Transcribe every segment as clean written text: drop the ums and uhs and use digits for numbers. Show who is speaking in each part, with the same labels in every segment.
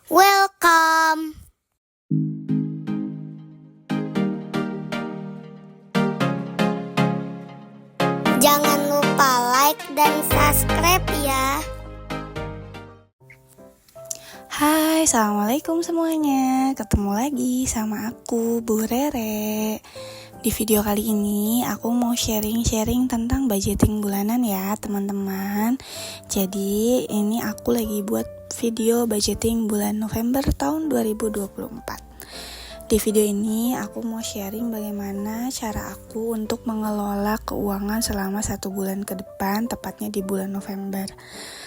Speaker 1: Welcome. Jangan lupa like dan subscribe ya.
Speaker 2: Hai, assalamualaikum semuanya. Ketemu lagi sama aku, Bu Rere. Di video kali ini aku mau sharing tentang budgeting bulanan ya teman-teman. Jadi ini aku lagi buat video budgeting bulan November tahun 2024. Di video ini aku mau sharing bagaimana cara aku untuk mengelola keuangan selama 1 bulan ke depan, tepatnya di bulan November.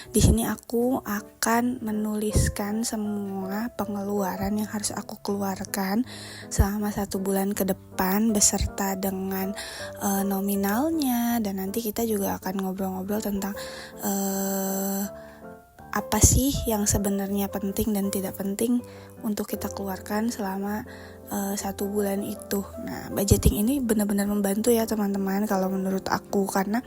Speaker 2: Di sini aku akan menuliskan semua pengeluaran yang harus aku keluarkan selama 1 bulan ke depan beserta dengan nominalnya, dan nanti kita juga akan ngobrol-ngobrol tentang apa sih yang sebenarnya penting dan tidak penting untuk kita keluarkan selama 1 bulan itu. Nah, budgeting ini benar-benar membantu ya teman-teman kalau menurut aku, karena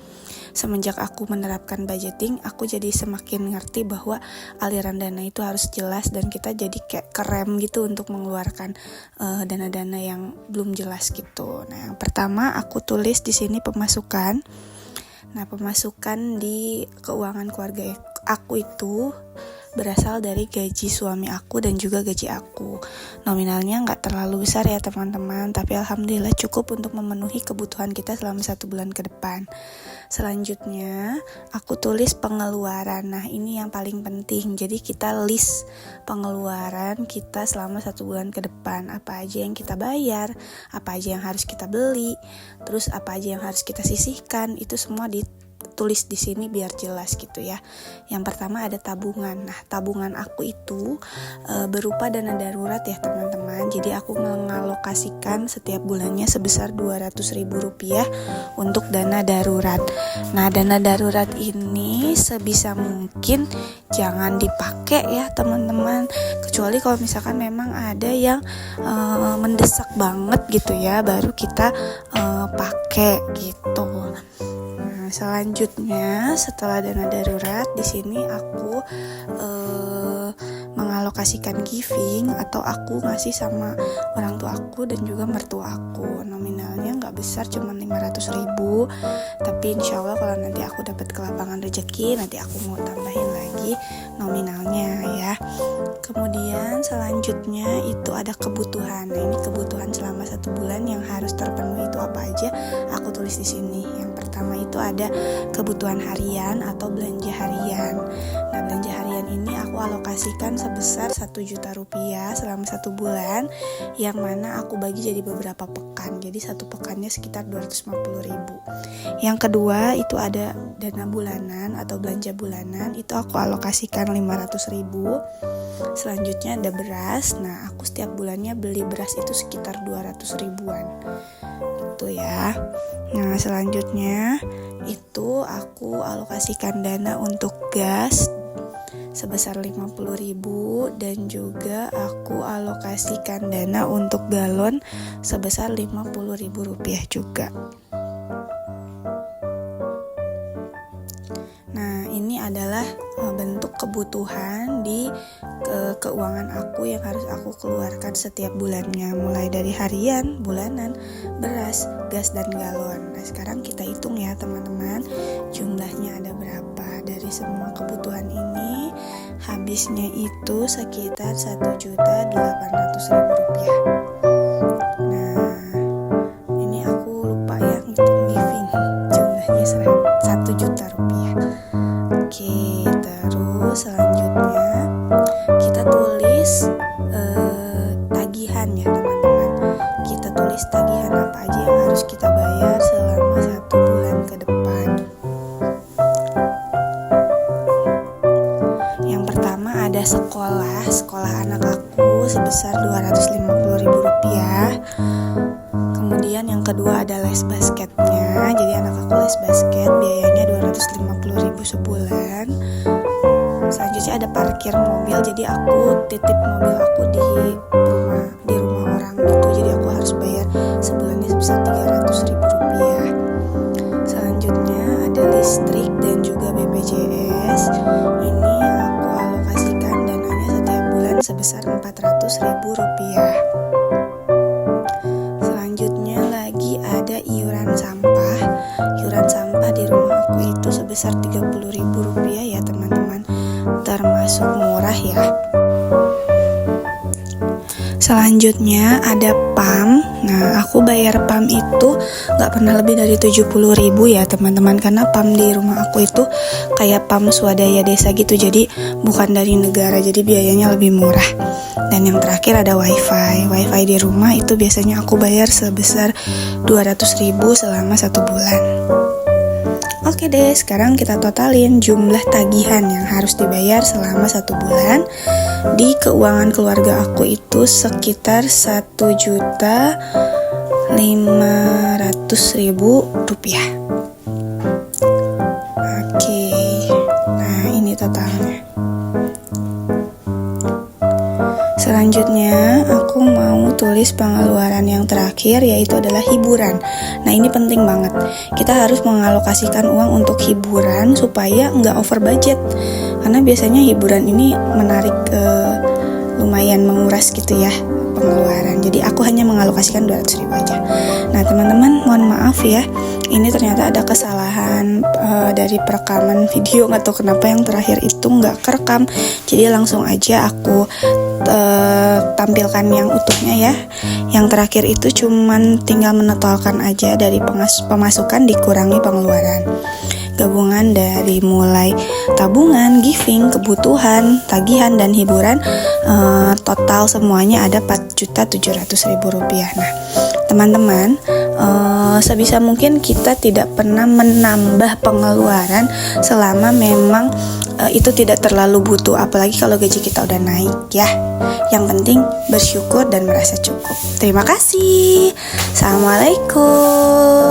Speaker 2: semenjak aku menerapkan budgeting, aku jadi semakin ngerti bahwa aliran dana itu harus jelas dan kita jadi kayak kerem gitu untuk mengeluarkan dana-dana yang belum jelas gitu. Nah, yang pertama aku tulis di sini pemasukan. Nah, pemasukan di keuangan keluarga aku itu berasal dari gaji suami aku dan juga gaji aku. Nominalnya nggak terlalu besar ya teman-teman, tapi alhamdulillah cukup untuk memenuhi kebutuhan kita selama 1 bulan ke depan. Selanjutnya aku tulis pengeluaran. Nah, ini yang paling penting. Jadi kita list pengeluaran kita selama 1 bulan ke depan. Apa aja yang kita bayar, apa aja yang harus kita beli, terus apa aja yang harus kita sisihkan, itu semua ditulis di sini biar jelas gitu ya. Yang pertama ada tabungan. Nah, tabungan aku itu berupa dana darurat ya teman-teman. Jadi aku mengalokasikan setiap bulannya sebesar Rp200.000 untuk dana darurat. Nah, dana darurat ini sebisa mungkin jangan dipakai ya teman-teman, kecuali kalau misalkan memang ada yang mendesak banget gitu ya, baru kita pakai gitu. Selanjutnya setelah dana darurat, di sini aku mengalokasikan giving atau aku ngasih sama orang tua aku dan juga mertua aku. Nominalnya nggak besar, cuma 500.000, tapi insya Allah kalau nanti aku dapat kelapangan rezeki, nanti aku mau tambahin lagi nominalnya ya. Kemudian selanjutnya itu ada kebutuhan. Nah, ini kebutuhan selama 1 bulan yang harus terpenuhi itu apa aja, aku tulis di sini. Yang pertama itu ada kebutuhan harian atau belanja harian. Nah, belanja harian ini aku alokasikan sebesar Rp1.000.000 selama 1 bulan, yang mana aku bagi jadi beberapa pekan. Jadi 1 pekannya sekitar 250.000. Yang kedua itu ada dana bulanan atau belanja bulanan, itu aku alokasikan 500.000. Selanjutnya ada beras. Nah, aku setiap bulannya beli beras itu sekitar 200.000-an gitu ya. Nah, selanjutnya itu aku alokasikan dana untuk gas sebesar 50.000, dan juga aku alokasikan dana untuk galon sebesar Rp50.000 juga. Nah, ini adalah bentuk kebutuhan di keuangan aku yang harus aku keluarkan setiap bulannya, mulai dari harian, bulanan, beras, gas, dan galon. Nah, sekarang kita hitung ya teman-teman, jumlahnya ada berapa. Dari semua kebutuhan ini habisnya itu sekitar Rp1.800.000. Nah, ini aku lupa ya ngitung giving, jumlahnya Rp1.000.000. Oke, terus selanjutnya kita tulis tagihan ya teman-teman. Kita tulis tagihan apa aja yang harus kita bayar selama 1 bulan ke depan. Yang pertama ada sekolah anak aku sebesar Rp250.000. Kemudian yang kedua ada les basketnya. Jadi anak aku les basket, biayanya Rp250.000 sebulan. Selanjutnya ada parkir mobil. Jadi aku titip mobil aku di rumah orang gitu. Jadi aku harus bayar sebulannya sebesar Rp300.000. Selanjutnya ada listrik dan juga BPJS. Ini aku alokasikan dananya setiap bulan sebesar Rp400.000. Selanjutnya lagi ada iuran sampah. Iuran sampah di rumah aku itu sebesar Rp30.000 ya teman-teman, termasuk murah ya. Selanjutnya ada PAM. Nah, aku bayar PAM itu gak pernah lebih dari 70.000 ya teman-teman, karena PAM di rumah aku itu kayak PAM swadaya desa gitu, jadi bukan dari negara, jadi biayanya lebih murah. Dan yang terakhir ada WiFi. WiFi di rumah itu biasanya aku bayar sebesar 200.000 selama 1 bulan. Oke deh, sekarang kita totalin jumlah tagihan yang harus dibayar selama 1 bulan. Di keuangan keluarga aku itu sekitar Rp1.500.000. Oke, nah ini totalnya. Selanjutnya aku mau tulis pengeluaran yang terakhir, yaitu adalah hiburan. Nah ini penting banget, kita harus mengalokasikan uang untuk hiburan supaya nggak over budget, karena biasanya hiburan ini menarik lumayan menguras gitu ya pengeluaran. Jadi aku hanya mengalokasikan 200.000 aja. Nah teman-teman, mohon maaf ya, ini ternyata ada kesalahan dari perekaman video, nggak tahu kenapa yang terakhir itu nggak kerekam, jadi langsung aja aku tampilkan yang utuhnya ya. Yang terakhir itu cuman tinggal menetolkan aja dari pemasukan dikurangi pengeluaran, gabungan dari mulai tabungan, giving, kebutuhan, tagihan, dan hiburan. Total semuanya ada Rp4.700.000. Nah teman-teman, sebisa mungkin kita tidak pernah menambah pengeluaran selama memang itu tidak terlalu butuh, apalagi kalau gaji kita udah naik ya. Yang penting bersyukur dan merasa cukup. Terima kasih. Assalamualaikum.